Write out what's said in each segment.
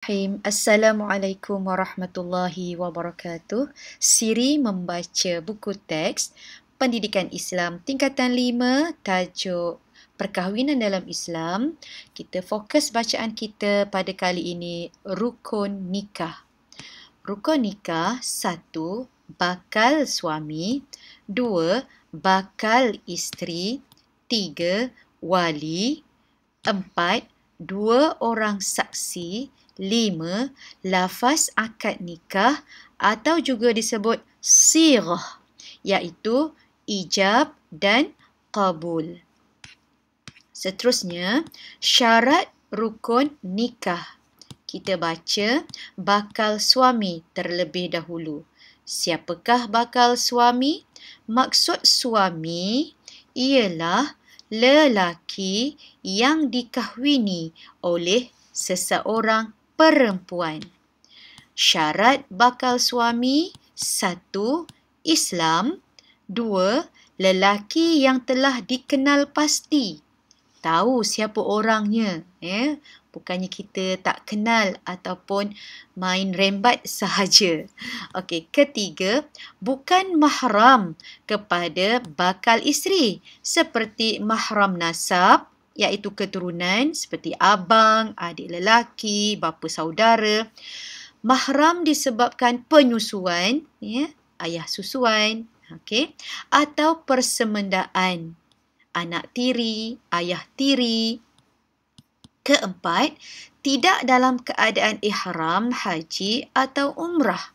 Assalamualaikum warahmatullahi wabarakatuh. Siri membaca buku teks Pendidikan Islam tingkatan 5, tajuk Perkahwinan dalam Islam. Kita fokus bacaan kita pada kali ini rukun nikah. Rukun nikah 1. Bakal suami, 2. Bakal isteri, 3. Wali, 4. 2 orang saksi, 5. Lafaz akad nikah atau juga disebut sighah, iaitu ijab dan qabul. Seterusnya, syarat rukun nikah. Kita baca bakal suami terlebih dahulu. Siapakah bakal suami? Maksud suami ialah lelaki yang dikahwini oleh seseorang perempuan. Syarat bakal suami: 1. Islam, 2. Lelaki yang telah dikenal pasti. Tahu siapa orangnya, bukannya kita tak kenal ataupun main rembat sahaja. Okey, ketiga, bukan mahram kepada bakal isteri seperti mahram nasab, iaitu keturunan seperti abang, adik lelaki, bapa saudara. Mahram disebabkan penyusuan, ayah susuan, atau persemendaan, anak tiri, ayah tiri. Keempat, tidak dalam keadaan ihram haji atau umrah.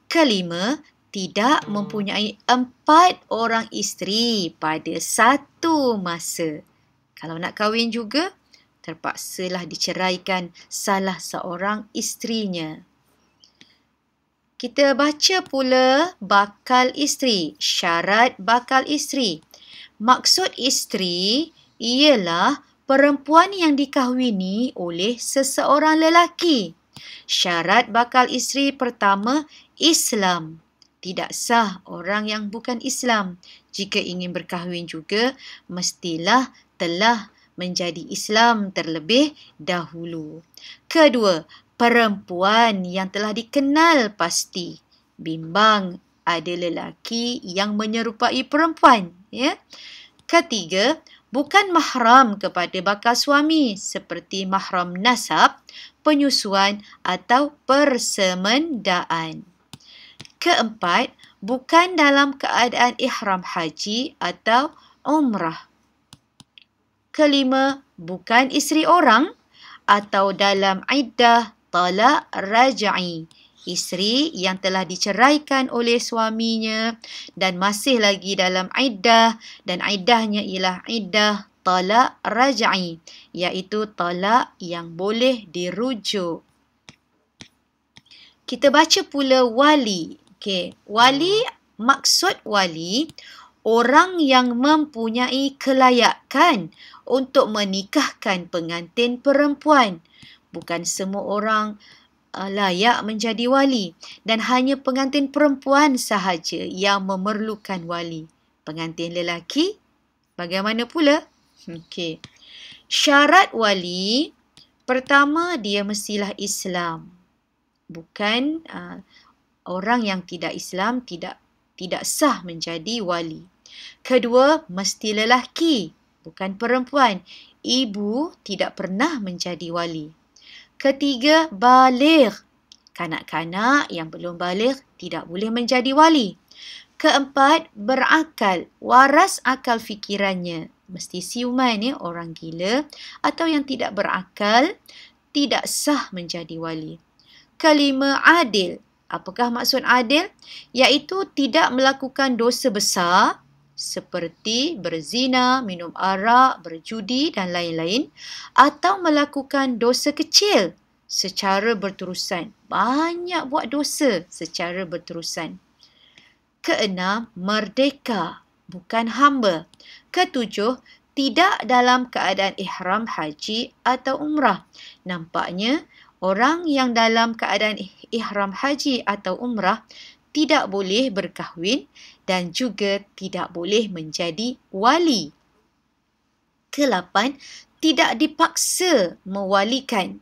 Kelima, tidak mempunyai 4 orang isteri pada satu masa. Kalau nak kahwin juga, terpaksalah diceraikan salah seorang isterinya. Kita baca pula bakal isteri, syarat bakal isteri. Maksud isteri ialah perempuan yang dikahwini oleh seseorang lelaki. Syarat bakal isteri pertama, Islam. Tidak sah orang yang bukan Islam. Jika ingin berkahwin juga, mestilah telah menjadi Islam terlebih dahulu. Kedua, perempuan yang telah dikenal pasti. Bimbang ada lelaki yang menyerupai perempuan. Ketiga, bukan mahram kepada bakal suami seperti mahram nasab, penyusuan atau persemendaan. Keempat, bukan dalam keadaan ihram haji atau umrah. Kelima, bukan isteri orang atau dalam iddah talak raj'i. Isteri yang telah diceraikan oleh suaminya dan masih lagi dalam iddah, dan iddahnya ialah iddah talak raj'i, iaitu talak yang boleh dirujuk. Kita baca pula wali. Wali, maksud wali, orang yang mempunyai kelayakan untuk menikahkan pengantin perempuan. Bukan semua orang layak menjadi wali, dan hanya pengantin perempuan sahaja yang memerlukan wali. Pengantin lelaki, bagaimana pula? Syarat wali, pertama, dia mestilah Islam. Bukan orang yang tidak Islam tidak sah menjadi wali. Kedua, mesti lelaki, bukan perempuan. Ibu tidak pernah menjadi wali. Ketiga, baligh. Kanak-kanak yang belum baligh tidak boleh menjadi wali. Keempat, berakal, waras akal fikirannya. Mesti siuman, orang gila atau yang tidak berakal tidak sah menjadi wali. Kelima, adil. Apakah maksud adil? Iaitu tidak melakukan dosa besar seperti berzina, minum arak, berjudi dan lain-lain, atau melakukan dosa kecil secara berterusan. Banyak buat dosa secara berterusan. Keenam, merdeka, bukan hamba. Ketujuh, tidak dalam keadaan ihram haji atau umrah. Nampaknya orang yang dalam keadaan ihram haji atau umrah tidak boleh berkahwin dan juga tidak boleh menjadi wali. Ke-8, tidak dipaksa mewalikan.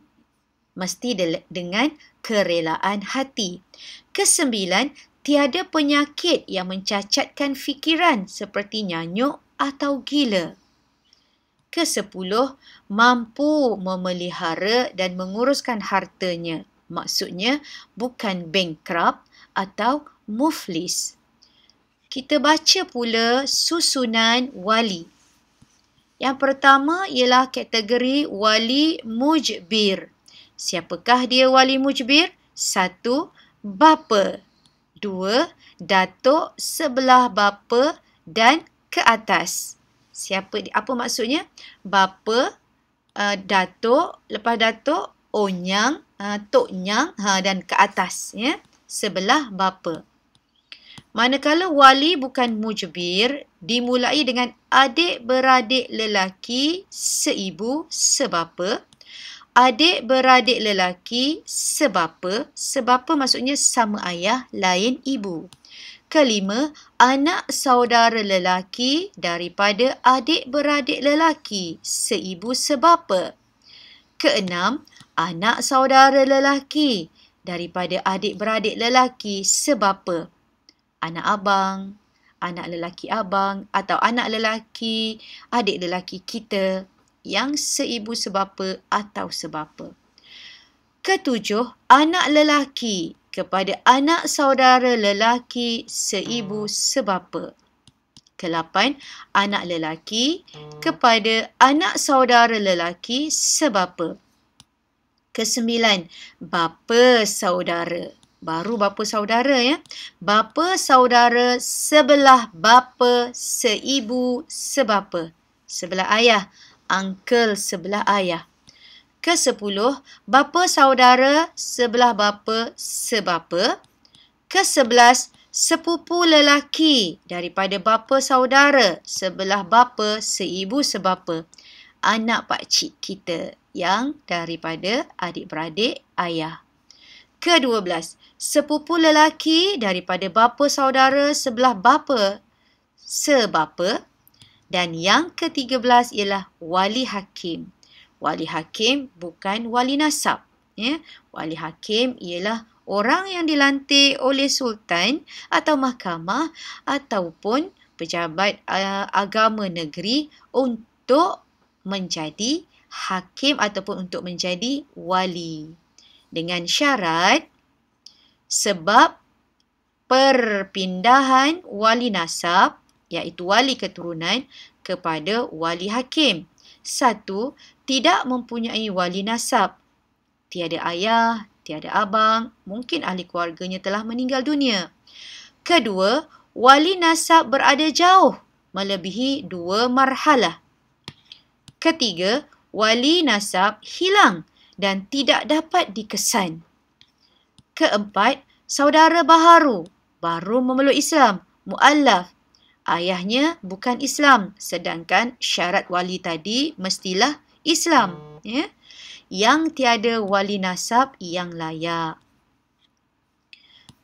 mesti dengan kerelaan hati. Kesembilan, tiada penyakit yang mencacatkan fikiran seperti nyanyuk atau gila. Kesepuluh, mampu memelihara dan menguruskan hartanya. Maksudnya bukan bankrupt atau muflis. Kita baca pula susunan wali. Yang pertama ialah kategori wali mujbir. Siapakah dia wali mujbir? 1. Bapa. 2. Datuk sebelah bapa dan ke atas. Apa maksudnya? Bapa, datuk, lepas datuk, onyang, tok nyang dan ke atas, ya. Sebelah bapa. Manakala wali bukan mujbir, dimulai dengan adik-beradik lelaki seibu sebapa, adik-beradik lelaki sebapa, sebapa maksudnya sama ayah, lain ibu. Kelima, anak saudara lelaki daripada adik-beradik lelaki seibu sebapa. Keenam, anak saudara lelaki daripada adik-beradik lelaki sebapa. Anak abang, anak lelaki abang atau anak lelaki, adik lelaki kita yang seibu sebapa atau sebapa. Ketujuh, anak lelaki kepada anak saudara lelaki seibu sebapa. Kelapan, anak lelaki kepada anak saudara lelaki sebapa. Kesembilan, bapa saudara. Baru bapa saudara, ya. Bapa saudara sebelah bapa seibu sebapa. Sebelah ayah, uncle sebelah ayah. Kesepuluh, bapa saudara sebelah bapa sebapa. Kesebelas, sepupu lelaki daripada bapa saudara sebelah bapa seibu sebapa. Anak pakcik kita yang daripada adik-beradik ayah. Ke-12, sepupu lelaki daripada bapa saudara sebelah bapa sebapa. Dan yang ke-13 ialah wali hakim. Wali hakim bukan wali nasab. Ya? Wali hakim ialah orang yang dilantik oleh sultan atau mahkamah ataupun pejabat agama negeri untuk menjadi hakim ataupun untuk menjadi wali. Dengan syarat sebab perpindahan wali nasab iaitu wali keturunan kepada wali hakim. 1. Tidak mempunyai wali nasab. Tiada ayah, tiada abang, mungkin ahli keluarganya telah meninggal dunia. Kedua, wali nasab berada jauh melebihi 2 marhalah. Ketiga, wali nasab hilang dan tidak dapat dikesan. Keempat, saudara baharu, baru memeluk Islam, mu'allaf. Ayahnya bukan Islam, sedangkan syarat wali tadi mestilah Islam. Ya? Yang tiada wali nasab yang layak.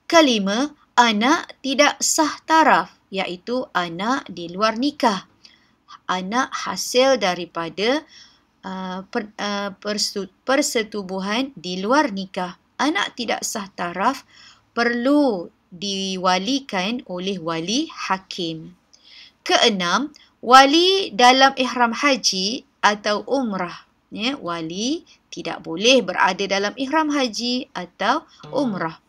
Kelima, anak tidak sah taraf, iaitu anak di luar nikah. Anak hasil daripada persetubuhan di luar nikah. Anak tidak sah taraf perlu diwalikan oleh wali hakim. Keenam, wali dalam ihram haji atau umrah. Ya, wali tidak boleh berada dalam ihram haji atau umrah.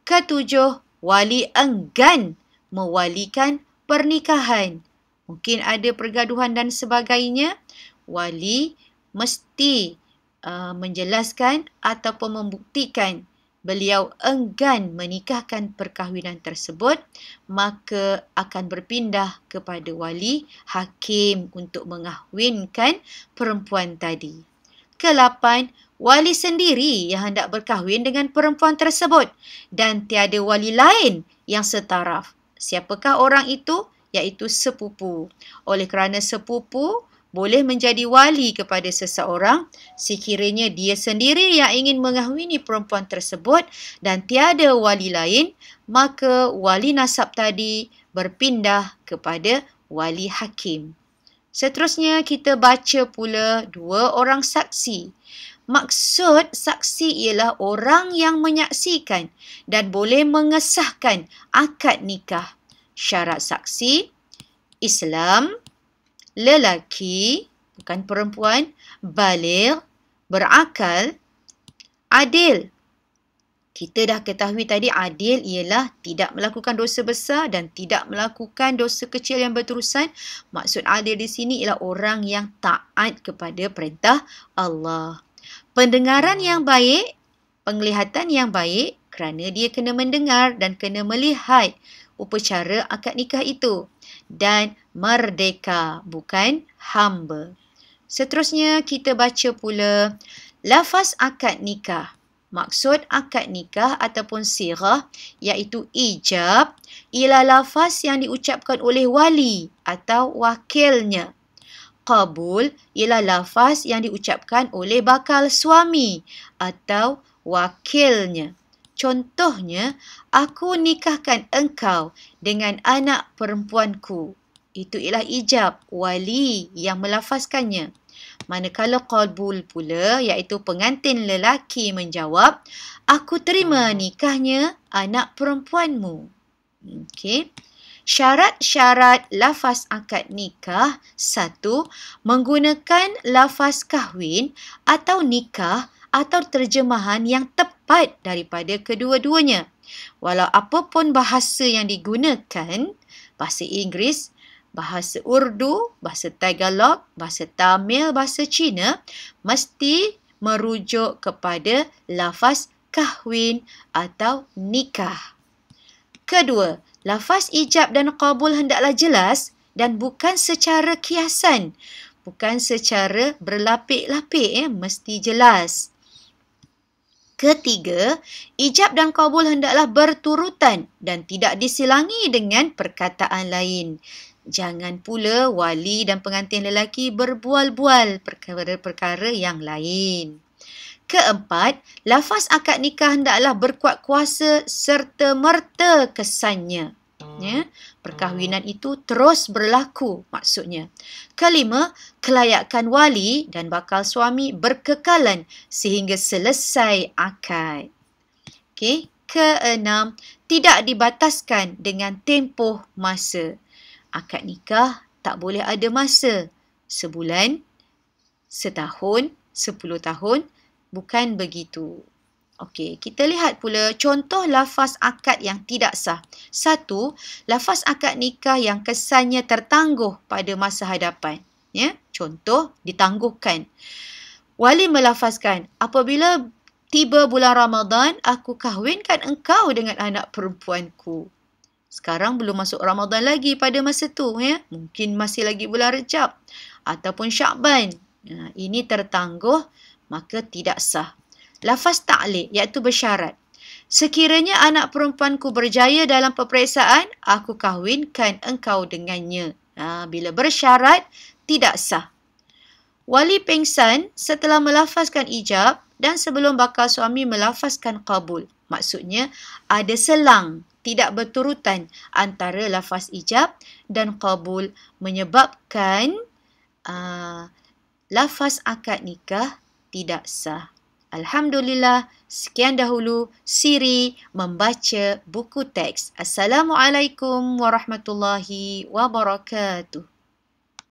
Ketujuh, wali enggan mewalikan pernikahan. Mungkin ada pergaduhan dan sebagainya. Wali mesti menjelaskan ataupun membuktikan beliau enggan menikahkan perkahwinan tersebut, maka akan berpindah kepada wali hakim untuk mengahwinkan perempuan tadi. Ke-8, wali sendiri yang hendak berkahwin dengan perempuan tersebut dan tiada wali lain yang setaraf. Siapakah orang itu? Iaitu sepupu. Oleh kerana sepupu boleh menjadi wali kepada seseorang sekiranya dia sendiri yang ingin mengahwini perempuan tersebut dan tiada wali lain, maka wali nasab tadi berpindah kepada wali hakim. Seterusnya kita baca pula 2 orang saksi. Maksud saksi ialah orang yang menyaksikan dan boleh mengesahkan akad nikah. Syarat saksi, Islam, lelaki, bukan perempuan, baligh, berakal, adil. Kita dah ketahui tadi adil ialah tidak melakukan dosa besar dan tidak melakukan dosa kecil yang berterusan. Maksud adil di sini ialah orang yang taat kepada perintah Allah. Pendengaran yang baik, penglihatan yang baik kerana dia kena mendengar dan kena melihat upacara akad nikah itu. Dan merdeka, bukan hamba. Seterusnya kita baca pula lafaz akad nikah. Maksud akad nikah ataupun sirah iaitu ijab ialah lafaz yang diucapkan oleh wali atau wakilnya. Qabul ialah lafaz yang diucapkan oleh bakal suami atau wakilnya. Contohnya, aku nikahkan engkau dengan anak perempuanku. Itu ialah ijab, wali yang melafazkannya. Manakala qabul pula, iaitu pengantin lelaki menjawab, aku terima nikahnya anak perempuanmu. Okey. Syarat-syarat lafaz akad nikah. 1. Menggunakan lafaz kahwin atau nikah atau terjemahan yang tepat daripada kedua-duanya. Walau apapun bahasa yang digunakan, bahasa Inggeris, bahasa Urdu, bahasa Tagalog, bahasa Tamil, bahasa Cina, mesti merujuk kepada lafaz kahwin atau nikah. Kedua, lafaz ijab dan qabul hendaklah jelas dan bukan secara kiasan. Bukan secara berlapik-lapik, mesti jelas. Ketiga, ijab dan qabul hendaklah berturutan dan tidak disilangi dengan perkataan lain. Jangan pula wali dan pengantin lelaki berbual-bual perkara-perkara yang lain. Keempat, lafaz akad nikah hendaklah berkuat kuasa serta merta kesannya. Ya, perkahwinan itu terus berlaku maksudnya. Kelima, kelayakan wali dan bakal suami berkekalan sehingga selesai akad. Okey, keenam, tidak dibataskan dengan tempoh masa. Akad nikah tak boleh ada masa. Sebulan, setahun, 10 tahun, bukan begitu. Okey, kita lihat pula contoh lafaz akad yang tidak sah. 1. Lafaz akad nikah yang kesannya tertangguh pada masa hadapan. Ya, contoh ditangguhkan. Wali melafazkan, apabila tiba bulan Ramadan, aku kahwinkan engkau dengan anak perempuanku. Sekarang belum masuk Ramadan lagi pada masa tu, ya. Mungkin masih lagi bulan Rejab ataupun Syakban. Ini tertangguh, maka tidak sah. Lafaz ta'liq iaitu bersyarat. Sekiranya anak perempuanku berjaya dalam peperiksaan, aku kahwinkan engkau dengannya. Bila bersyarat, tidak sah. Wali pengsan setelah melafazkan ijab dan sebelum bakal suami melafazkan qabul. Maksudnya ada selang, tidak berturutan antara lafaz ijab dan qabul menyebabkan lafaz akad nikah tidak sah. Alhamdulillah, sekian dahulu siri membaca buku teks. Assalamualaikum warahmatullahi wabarakatuh.